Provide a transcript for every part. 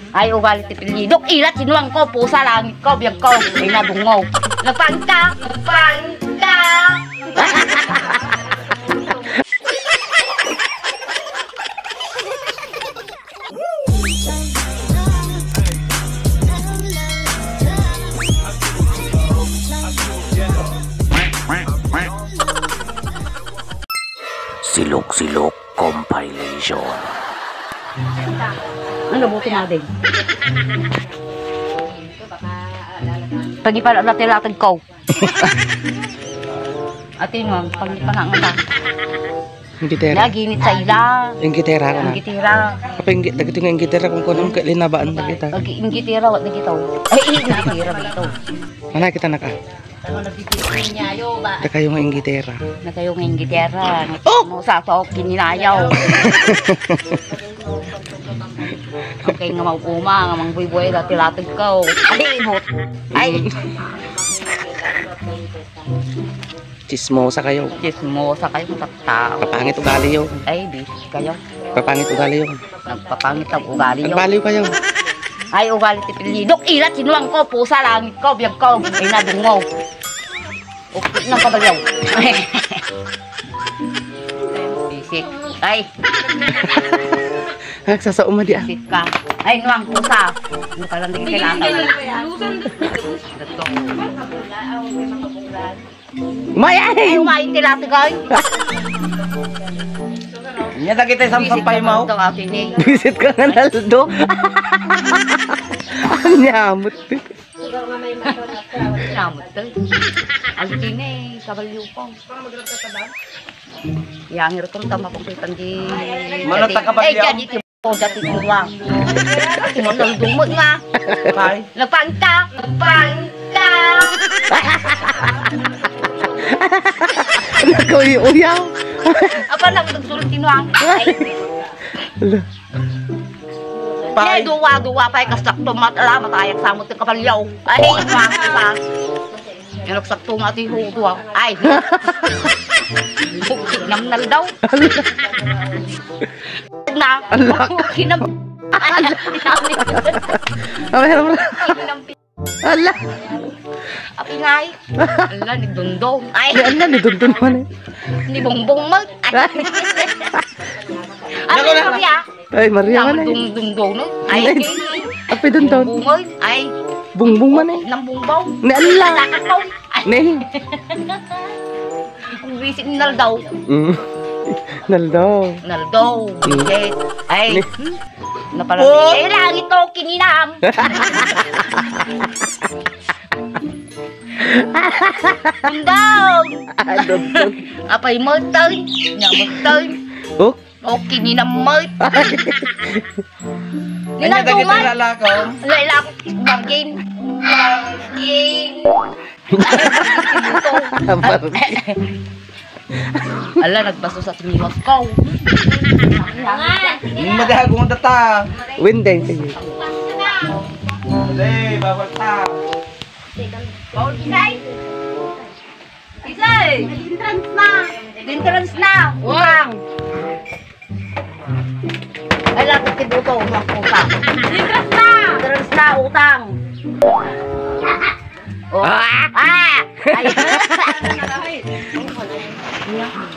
Ay, ugali ti pilidok. Ilat, sinuwang ko, pusa, langit ko, biyag ko. Ay, nabungaw. Nagpangka! Pangka! Silok-silok compilation. Ano buti natin? Pagi pa natin ko. Atin mo, pagi pa nga nga. Yung gitera. Naginit sa ila. Yung gitera ka na. Yung gitira. Apa yung gitera kung kunong linabaan na kita. Yung gitira, wag na gitaw. Ay, yung gitira dito. Mana kita naka? Da kayo nga yung gitera. Na kayo ng gitira. Oh! Sa to, kininayaw. Okay nga mag-uma, nga mang-buy-buy, dati-latag ko. Ay, hot. Ay. Chismosa kayo. Chismosa kayo, taktao. Papangit ugali yun. Ay, bis kayo. Papangit ugali yun. Nagpapangit ang ugali yun. Nagbaliw kayo. Ay, ugali ti pilidok. Ilat, sinuwang ko, pusa, langit ko, biyag ko. Ay, nabungaw. Ukit ng kabalyaw. Bisik. Ay. Nagsasauma di ah. Bisik ka. Ay, nuwang pusa. Ano ka lang din kailangan. Maya! Ay, umayin nila ito, guys. Nyata kita sampay mo. Ito, atin eh. Visit ka nga Naldo. Ang nyamot. Sinamot to. Atin eh, kabalyo ko. Yang hirutong tama kong kitan di... Manot na kabalyo? Eh, dyan ito po, dati tuwang. Sinunod dumot nga. Nagpangka! Pangka! Nagkuy-uyaw. Apa lang nagsulot tinuang? Ay, duwa pa kasakto matala matayak samot ng kapalyaw. Ay, nuwang iba. Yung nagsakto nga ito yung duwa. Ay, bukit namnal daw. Na, kinam... Ala. Api ngay. Ala, ni Dundong. Ay, Ala, ni Dundong man eh. ni Bongbong mag. Ano na Maria? Ay, Maria man eh. Dundong no? Ay, Apa Dundong? Bongbong. Ay, Bungbong man eh. nang Bongbong. Ni ala. Nakakaw. Ni. Ang visit ni Naldaw. Naldo. Naldaw. Visit. Ay. Napalang. Eh, langit to, kininam. Dundong. Dundong. Apay motoy. Nya motoy. Oh. Okay, ninamot. Anya ta kita lalako. Lalak, bagin. Ala, nagbaso sa tiniwas ko. Madahagong data. Winday sige. Dali, bawal ta. Bawal kisay. Kisay. Entrance na. Entrance na. Urang. Ay, lapit tibuto. Umang puta. Entrance na. Entrance na, utang. Oh. Ah! Ay.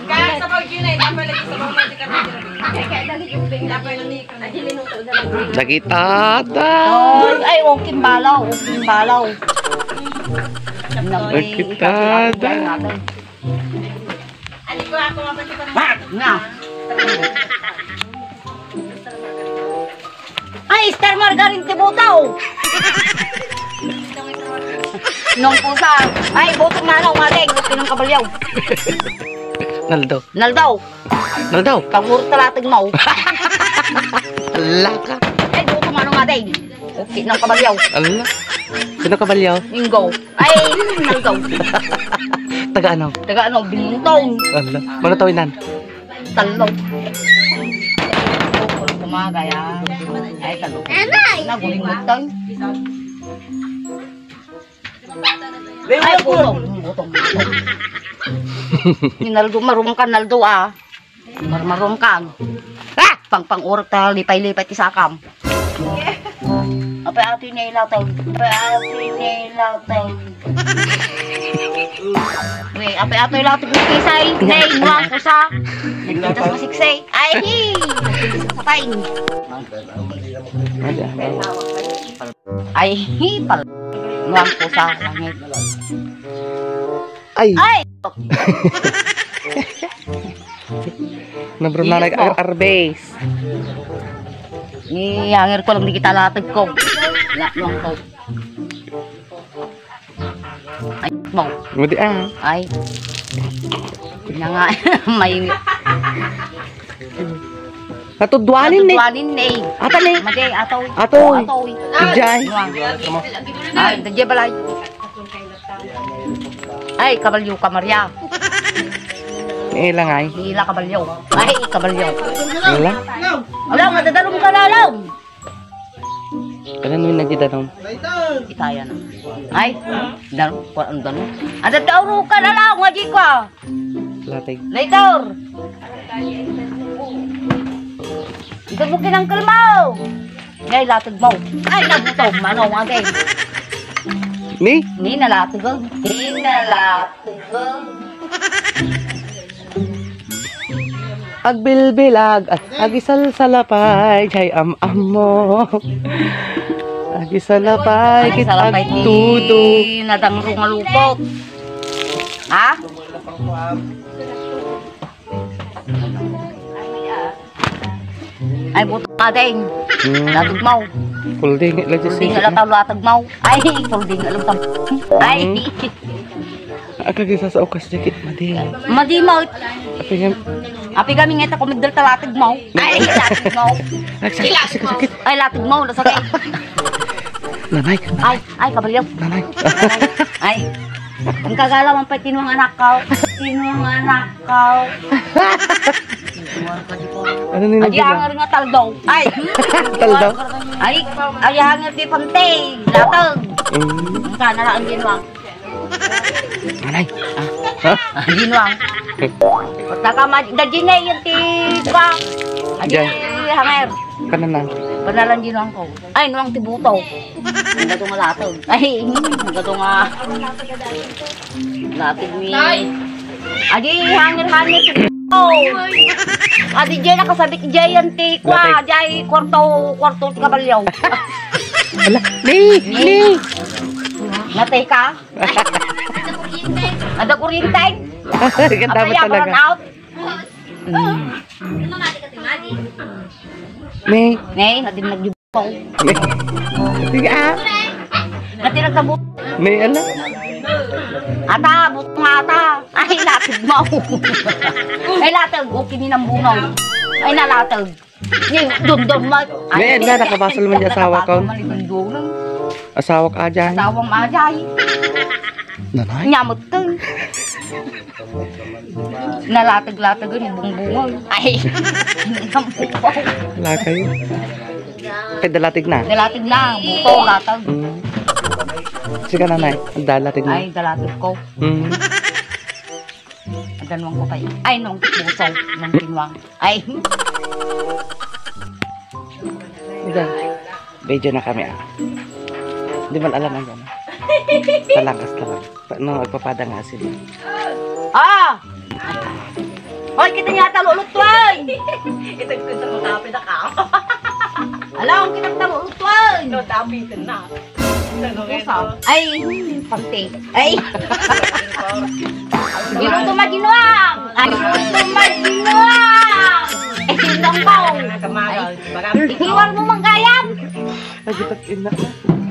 Kaya sa pag yun ay dapat lagi sa mga magic card. Kaya dali yung bing dapat ni ay minuto na. Nakitata. Ay, okay balaw, okay balaw. Nakitata. Ani ko ako mapati pa Nga. Ay, Star Margarin Tibutaw. Nung pusa. Ay, butong manaw mating. Pinong kabalyaw. Naldo. Naldaw. Naldo. Pagmuro talatag mo. Ala ka. Ay, butong manaw mating. Okay, ng kabalyaw. Ala. Sino ka balyaw? Minggo. Ay, naldaw. Taga ano? Taga ano, bintong. Ala. Mana tawinan? Talong. Kung kumagay ah. Ay, talong. Naguling mo tong. Ay, butong. Butong. Naldo, marum ka, Naldo ah. Marum ka. Ah! Pang-urok ta, lipay-lipay ti sakam. Apa ati nailatag? Apa ati nailatag? Wait, apa ati nailatag ng kisay? Nay, nuwang ko sa. Nagkitas masiksay. Ay, patay. Ay, pal. Nuwang ko sa langit. Ay! Ay! Nabro na nag-arbase. Ihangir ko lang di kita latag ko. Nuwang ko. Ay, mau. Buti ah. Ay. Kanya nga, may... Natudwanin eh. Natudwanin eh. Atan eh. Madi, atoy. Atoy. Atoy. Ijay. Ay, dadya balay. Ay, kabalyo, kamarya. Ilang ay. Hila kabalyo. Ay, kabalyo. Wala. Wala, madadalong ka lalang. Kailan mo nagdidanom? Itaya na. Ay, dalong, ano dalong? Ada tauro ka na lang, ngaji ko. Latig. Later. Ikaw mo kinangkal mo. Ngay, latag mo. Ay, nabuto, mano, mga Ni? Ni nalatag mo. Ni nalatag mo. Agbilbilag at agisal sa lapay jay am-am agisal lapay kit agtudo Nadangro nga lupot. Ha? Ay, buto nga din. Latag mo. Kulding lagi Pulding sa nga lang latag mo. Ay, pulding nga lang ay, agisa sa ukas dikit madi. madi mo. Apingam Api kami ngeta kumigdal talatag mo. Ay, latag mo. sakit. Ay, latag mo. Lasakit. Nanay. Ay, kabalyo. Nanay. Ay, ang kagalaw ang patinuang anak ko. Patinuang anak ko. Ano ni Ay, nagdala? hangar nga taldaw. Ay, Taldaw? ay, hangar di pantay. Latag. Ang kanala ang ginwang. Nanay. Ha? Ginwang. Taka dadin na yung tiba. Adi, hangar. Kanan Panalan ginwang ko. Ay, nuwang tibuto. Ang gato nga latag. Ay, ang gato nga. Latag ni. Adi, hangar tibuto. Adi, dyan nakasabit dyan yung tikwa. Dyan, kwarto kabalyaw. Ala, ni. Natay ka? Ada kuryente? Ganda mo Apaya, talaga. burn out? Ni. Nay, natin nagjubaw. Ni. Sige ah. Natin nagtabot. Ni ala. Ata, buto nga ata. Ay, latag mo. Ay, latag. O, kininang bungaw. Ay, nalatag. Dun mo. Ni ala, nakabasol man yung asawa ko. Malibandungan. Asawa ka dyan. Tawang ajay. Nanay. Nyamot ka. Nalatag-latag yung bungbungaw. Ay, nambukaw. Wala kayo. Kay dalatig na. Dalatig na. Buto, latag. Sige nanay. Dalatig na. Ay, dalatag ko. Danwang ko pa yun. Ay, nung busaw. Nung tinwang. Ay. Sige. Video na kami ah. Hindi man alam ang gano'n. Talagas lang. No, magpapada nga sila. Ah! Hoy, kita niya talulutwan! Ito yung kunta mo tapin na ka. Alam, kita talulutwan! No, tapin na. Ay, pante. Ay! Ginuto maginuang! Ay, ginuto maginuang! Eh, sinang pao! Ikiwan mo manggayang! Nagitak ina.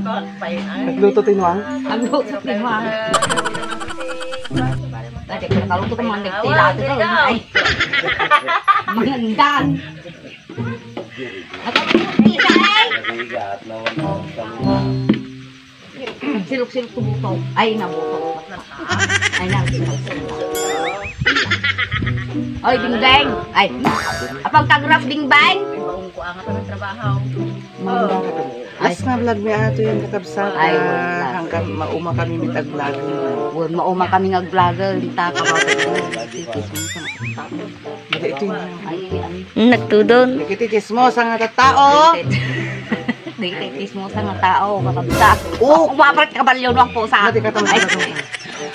Nagluto tinuang. Ang luto tinuang. Tadi kalau tuh teman tila itu tuh, ay, mengendang. Ako bisa ay. Siluk-siluk tubuto, ay nabuto. Ay nabuto. Oy, bingbang. Ay, apang kagraf bingbang? Baong ko angat ng trabaho. As nga vlog mi ato yung kakabsat. Ay, hanggang mauma kami mitag-vlog. Wala mauma kami nag-vlogger, dita ka ba? Ito yung Ay, Nagtudon. nakitikis mo sa nga tao. Di titis mo sa mga tao, kakabta. Oo, kumaprat kabalyo ng pusa. Mati ka Ay,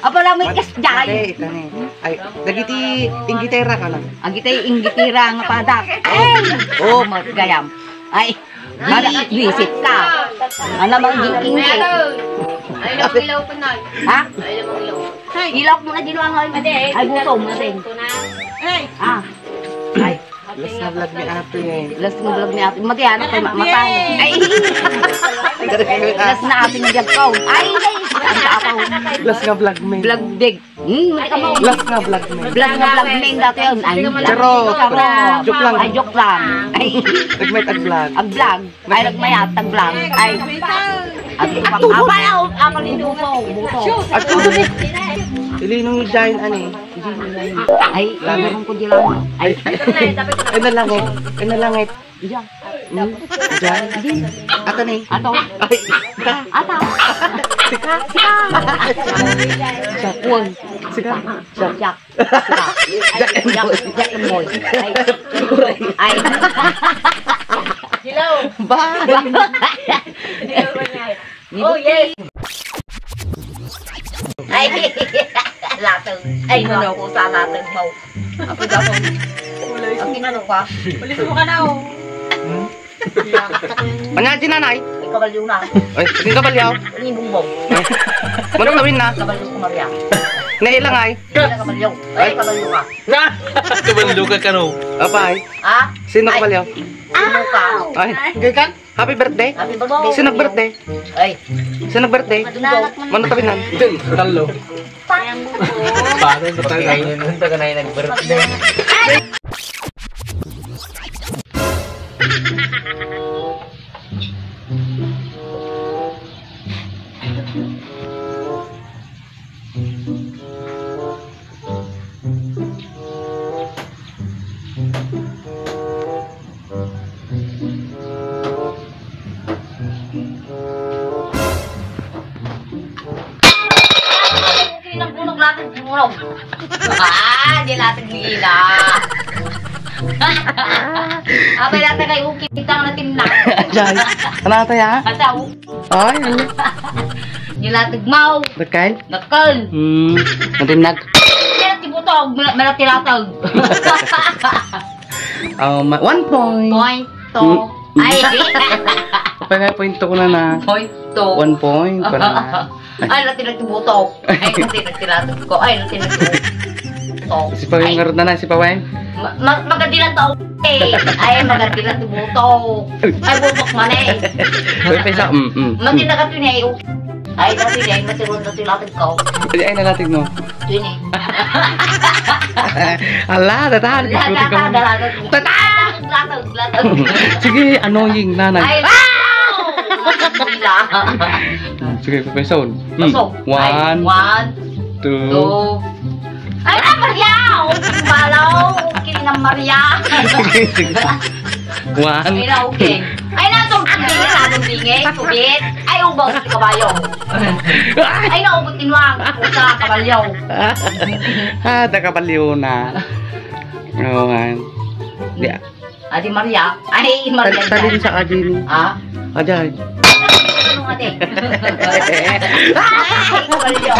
apa lang may kasjay. Ate, ito ni. Ay, dagiti inggitera ka lang. Ang kita'y inggitira nga padak. Ay! Oo, magayam. Ay, visit ka. Ano bang ingit? Ay, ilaw ko na. Ha? Ay, ilaw. Ilok mo na dinuangan. Ay, gutom na rin. Ah. Ay. Last na vlog ni ate eh. Last na vlog ni ate. Matiyan ako matay. Ay. Last na ate ng job ko. Ay, ako. Last nga vlog me. Vlog dig. Mati ka mo. Last nga vlog me. Vlog na vlog main dati yun. Ay, Charot. Joke lang. Ay, joke lang. Ay, Nagmet ag vlog. ang vlog. Ay, nagmayat ang vlog. Ay, at ito pang apal ni Duso. Buto. At ito ni. Ilinong yung giant ani. Ay, lagyan ko di lang. Ay, Ay nalangit. Ay nalangit. diyan. Giant. Ato ni. Ato. Ay. Ata. Sika. Sakun. Sika. Jak. Jak and boy. Ay. Hello. Ba. Oh, yes. Ay, latag. Ay, no, ko sa latag mo. Ako daw. Ang kinano ka? Ulit mo ka na, oh. Manyaji nanay. Ay, kabalyo na. Ay, hindi ka balyaw. Ini bumbong. Manong gawin na. Kabalyo ko Maria. Nailang ay. Hindi na kabalyo. Ay, kabalyo ka. Kabalo ka ka no. Apay. Ha? Sino ka balyaw? Sino ka? Ay. Gaykan. Happy birthday. Happy birthday. Sino birthday? Ay, Sino birthday? Mano tabinan? Talo. parang bumbong. Paano sa tayo? Ayun ka na nag-birthday. Kinagbunog natin bunog. Di natin gila. Abay natin kay Uki, kitang natin na. Jai. Ano tayo ha? Asaw, Ay, ano? di natin mau. Nagkain? Nakal. Matinag. Di natin butog, malatilatag. 1 point. Point to. Ay, Pagay point ko na na. point to. 1 point. Ay, natin butog. Ay, natin ko. Ay, natin butog. Si Paweng nga na si Paweng. Magandi lang to. Ay, magandi lang to butog. Ay, butok man eh. Pwede pa isa. Mati na ka tunay. Ay, dati na, matirun na tilatag ko. Ay, nalating mo. Tunay. Ala, tatahan. Ikuti ka mo. Latag. Sige, annoying nanay. Ay, Sige, papaison. Pasok. 1, 1, 2. 2. Ay, Maria! Okay, malaw. Okay na, Maria. Sige. 1. Ay, na, okay. Ay, natong bingay. Subit. Ay, ubang si kabayo. Ay, naubot tinwang. Sa kabalyo. Nakabaliw na. Oo nga. Di, Adi Maria. Ay, Maria. talin sa kajini. Ha? Ajay. Ano nga, te? Ay, kabalyo.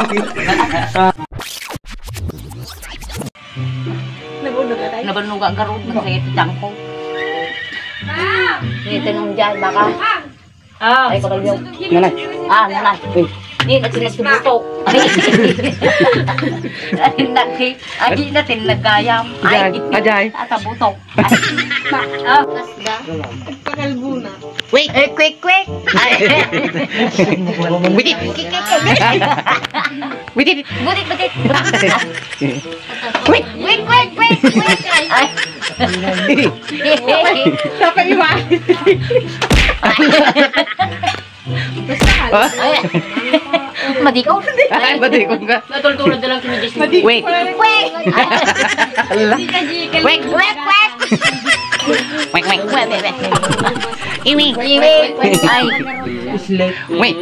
Nabanog ang garod ng sakit itang ko. Tinong dyan, baka. Ay, kabalyo. Nanay. Nanay. Hindi natin nagsubutok. Ay, natin nagkayam. Ajay. Atabutok. Pakalbuna. Wait! Quick! Ay! Bitit. Bitit. Butit! Quick! Ay! Dapat iwan. Madikaw? Ay, bati ko nga. Natultulad na lang kinigis mo. Wait. Ala. Wait! Iwi! Ay! Wait!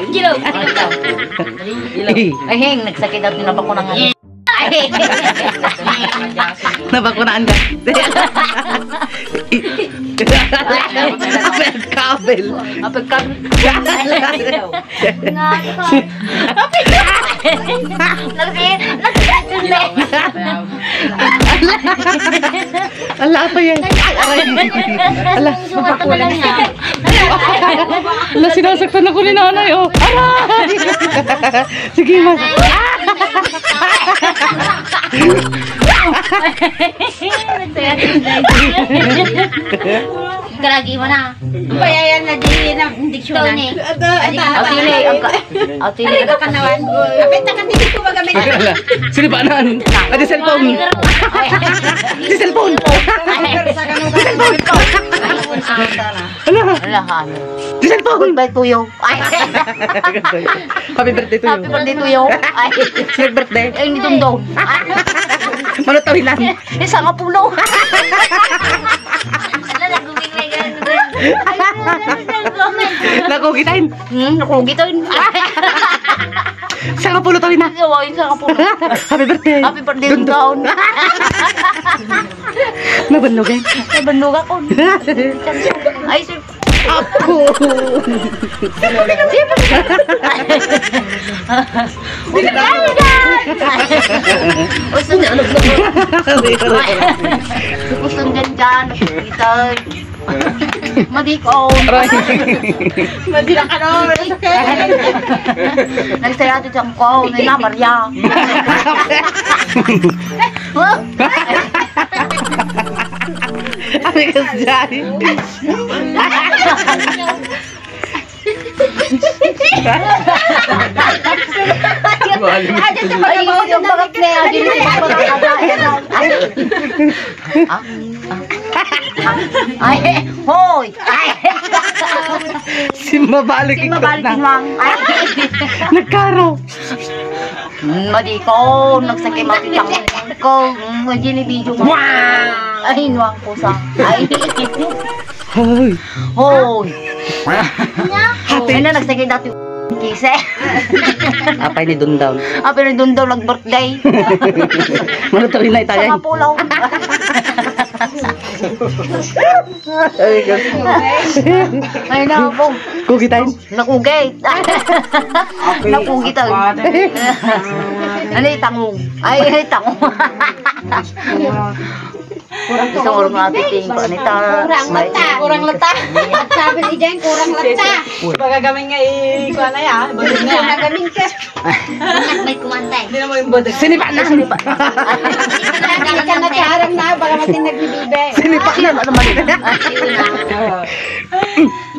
Gilo! Ay, heng, nagsakit daw tinabak ko ng ano. Ay. Nabakunaan ka. Apel kabel. Apel kabel. Ala pa yan. Aray. Ala. Mapakulang niya. Ala, sinasaktan ako ni nanay, oh. Aray! Sige, mas. Karagi mo na. Bayayan na din ng diksyonan. Autili. Kanawan. Kapit na kantin ko magamit. Ala, sino ba naan? Adi cellphone. Di cellphone. Ala, Alahan. di cellphone. Goodbye to you. Ay. Happy birthday to you. Happy birthday to you. Ay. Happy birthday. Ay, ni Dongdong. Manutawilan. Isa nga puno. Ala, naguging na yan. Nakugitain. Nakugi to yun. Isa nga pulo tawin na. Isa nga puno. Happy birthday. Happy birthday ng taon. Nabanlogay. Nabandog ako. Ay, sir. Ako. Gusto niya, gusto niyan dyan. Itay. Madikon. Madila ka no. Nagsaya ito dyan ko. May nabarya. Ami ka dyan. Ay, yung bagat na yan. Ay, hoy! Ay! Si mabalik ikot Mabalikin na. lang. Ay! Nagkaro. Madiko, nagsakay matitang ko. Ginibidyo mo. Wow! Ay, nuwang pusa. Ay! Hoy. Hoy! Happy. Ay na, nagsakay dati kise. Apay ni Dundown. Ah, pero doon daw nag-birthday. Manutawilan na Sa itayan. mapulaw. Ay na po. Kugitain. Nakugay. Nakugay tayo. Ano yung tangong? Ay, tangong. Isang oras na natin ko. Anita. Kurang lata. Sabi ni Jen, kurang lata. Pagagamin nga ikuha na yan. Bodog na yan. Nagaling ka. May kumantay. Hindi na mo yung bodog. Sinipa na. Sinipa. Nagaling ka na charang na. Baka matin nagbibibe. Sinipa na. Ano man.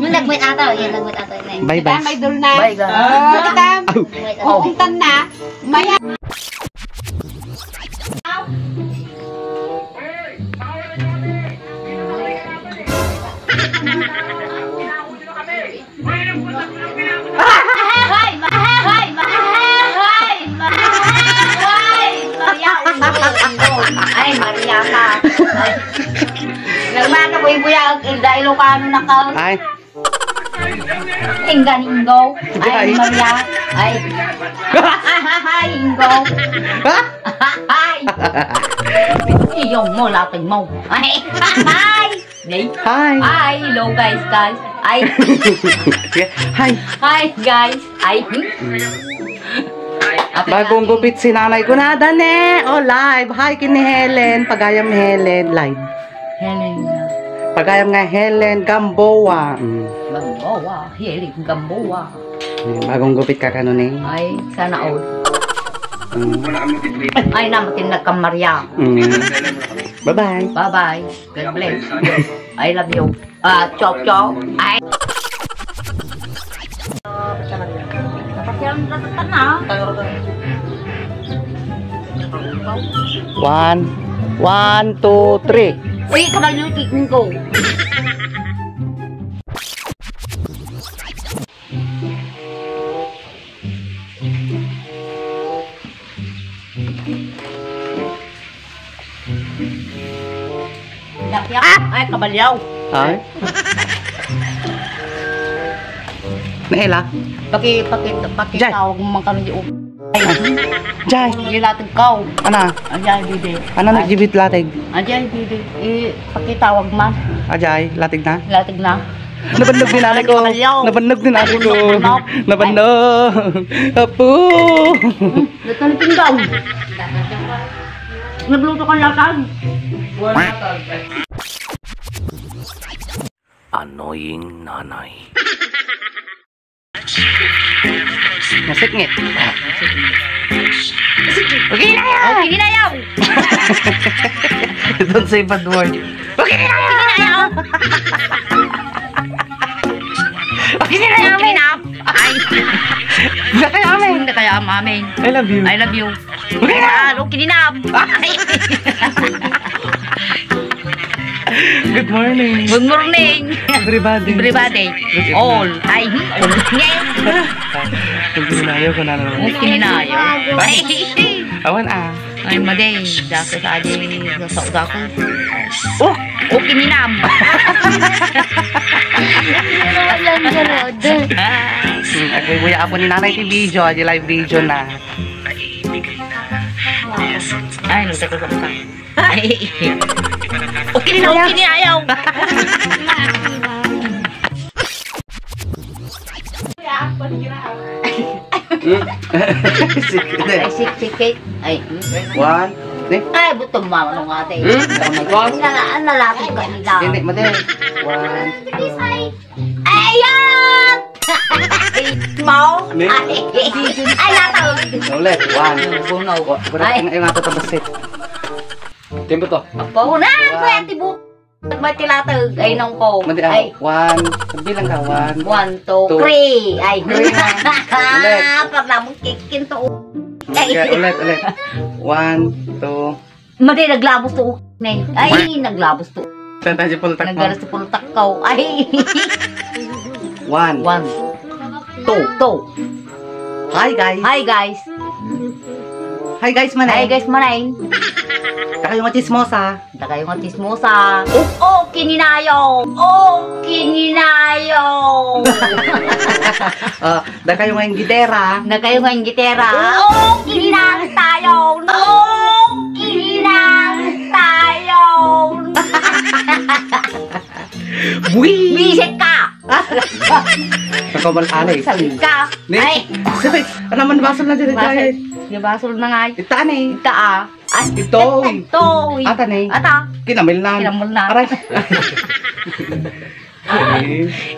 Yung nagwait ataw. Yan, nagwait ataw. Bye bye. May dul na. Bye, guys. Kita. Pupuntan na. Maya. Ay, Maria ka. Nagmana ko yung buya, dahil Ilocano na ka. Ay. Inggan Ingo. Ay, Maria. Ay. Ay, Ingo. Ay. Iyong mo, lating mo. Ay. Ay. Hi. Ay, hello guys. Ay. Hi. Hi guys. Ay. Bagong gupit si nanay ko na dane. Oh, live. Hi kini Helen. Pagayam Helen. Live. Helen. Pagayam nga Helen Gamboa. Gamboa. Helen Gamboa. Bagong gupit ka kanunin. Ay, sana all. Ay, namatin na kang Maria. Bye-bye. Bye-bye. God bless. I love you. Chop chop. Ay. One, two, three. Uy, kabal yung kikning ko. Dakyak. Ay, kabalyaw. Ay. Naela. Paki Diyan. tawag mo man kanu yung Jai, Gilatag ko. ana? Ajay, bide. Ano nagjibit latig? Ajay, bide. Pakitawag man. Ajay, latig na? Latig na. Nabandag din nanay ko. Nabandag din nanay ko. Nabandag. Apo. Natalitin daw. Nagluto kang latag. Annoying nanay. Nasikngit. Okay na yan! Okay na yaw. Don't say bad word. Okay na yan! Okay na yaw. Okay na yan! Okay na. Ay. Hindi kaya amin. Hindi kaya amin. I love you. I love you. Okay na! Okay na. Ay. Good morning. Good morning. Everybody. Everybody. All. Ay. All. Pagkinayo ko na naman. Okay na yaw. Ay. Awan ah. Ay, maday. Dako sa aji. Sa dako. Oh! Okay ni nam. Okay, buya ako ni nanay ti video. Di live video na. Ay, nagtako sa utang. Ay. Okay ni na, okay ni ayaw. Ay, siksikit. Ay. One. Ay, butong mama nung ate. Ang lalaki ka nila. Hindi, madali. One, two. Ayan! Mau? Ne? Ay, lataw. Ulit. One. Bunaw. Ay, yung ato tabasit. Tempo to. Apo na, kuya tibu. May tilatag. Ay, nang ko. Madi Ay, one. Bilang ka. One. 1, 2, 3. Ay, Ulit. parang mong kikin to. Okay, ulit. One, two. Madi, naglabos to. Ay, naglabos to. Tanta si pultak mo. Nagaras to pulutak ko. Ay. One. 1, 2. Hi guys. Hi, guys. Hi guys man. Hi, guys, manay. Kayo mga chismosa. Ita kayo nga tismosa. Oh, kininayo. Oh, kininayo. Da kayo nga yung gidera. Na kayo nga yung gitera. Oh, kininang tayo. No, kininang tayo. Bui. Bisit ka. Nakamal alay. Salit ka. Ay, Sabi, ano man basol na dito guys. yung basol na nga. Itaan eh. Ita ah. Ay, Ito. Ito. Atan eh. Ata. Kinamil na. Kinamul na. Aray.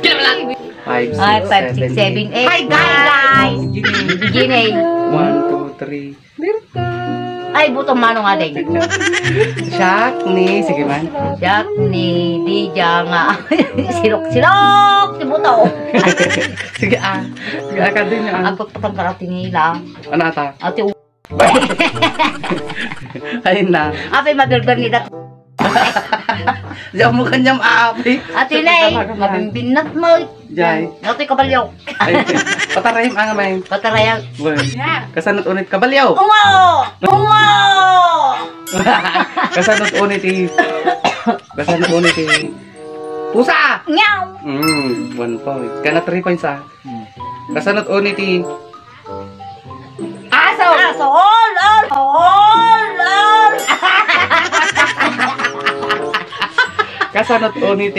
Kinamil 5, 6, Ay, 5, 6, 7, 8. Hi, guys. Begin 1, 2, 3. Ay, butong manong adeng. Shock ni. Sige man. Jack ni Dija nga. Silok. Si buto. Sige ah. Sige ah ka din ah. Ang pagpatangkarati nila. Ano ata? Ate, Ayun na. apay mabirbar nila. Diyan mo kanyang aapi. Ate Nay, mabimbinat mo. Jai. Ate kabalyaw. Ay, patarahim ang amay. Patarayag. Bueno. Kasanot unit kabalyaw. Ungo! Kasanot unit Kasanot unit pusa. Nyaw! 1 point. Kana 3 points ah. Kasanot unit Aso! All! kasanot unit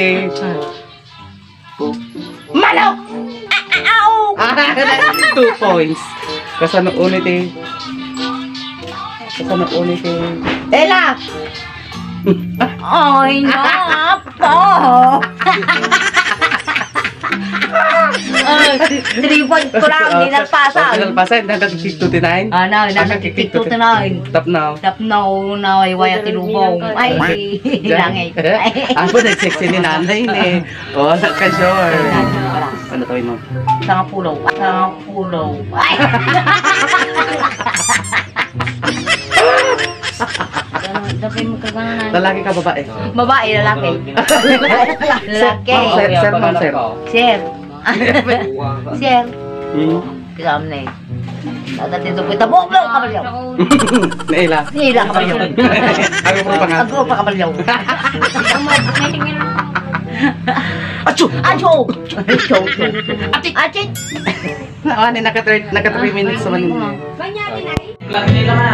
Manok! Aw! 2 points. Kasanot unit Kasanot unit Ella! Ay, napo! 3 points ko lang, hindi nagpasan. Nalpasan, nagkikik-29. Nagkikik-to tonight. Tap now. Tapnaw na waya tinubong. Ay, langay. Ako nag-sexy ni nanay ni. Oh, naka-sure. Ano tawin mo? Sanga pulo. Ay! Dapat mo kaganan. Lalaki ka, babae? Babae, lalaki. Lalaki. Sir, ma'am, sir. Sir. Sir. Hmm? Kasama na eh. Dadating doon po ito. Bok! Kabalyaw. Naila. Nila kabalyaw. Ako po pangat. Agro pa kabalyaw. Acho! Acho! Acho! Atik! Atik! Ano, naka 3 minutes naman yun. Banyakin ay. Lagi nila na.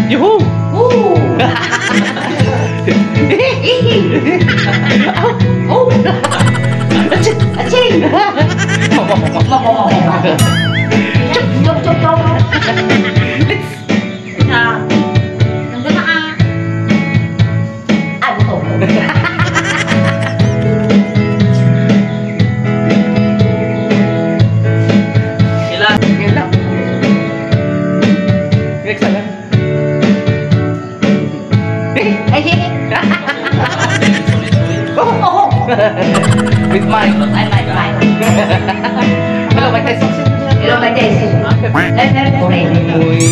Yuhu! Oh! Aching! Aching! Chok, chok, chok! Nandun na ah! Ano to? Ilan? Ngayon lang. Next na lang. Ay, sige! Oh! With mine. Ay, may. Hello, my Tyson. Hello, my Daisy. Let's play. Uy.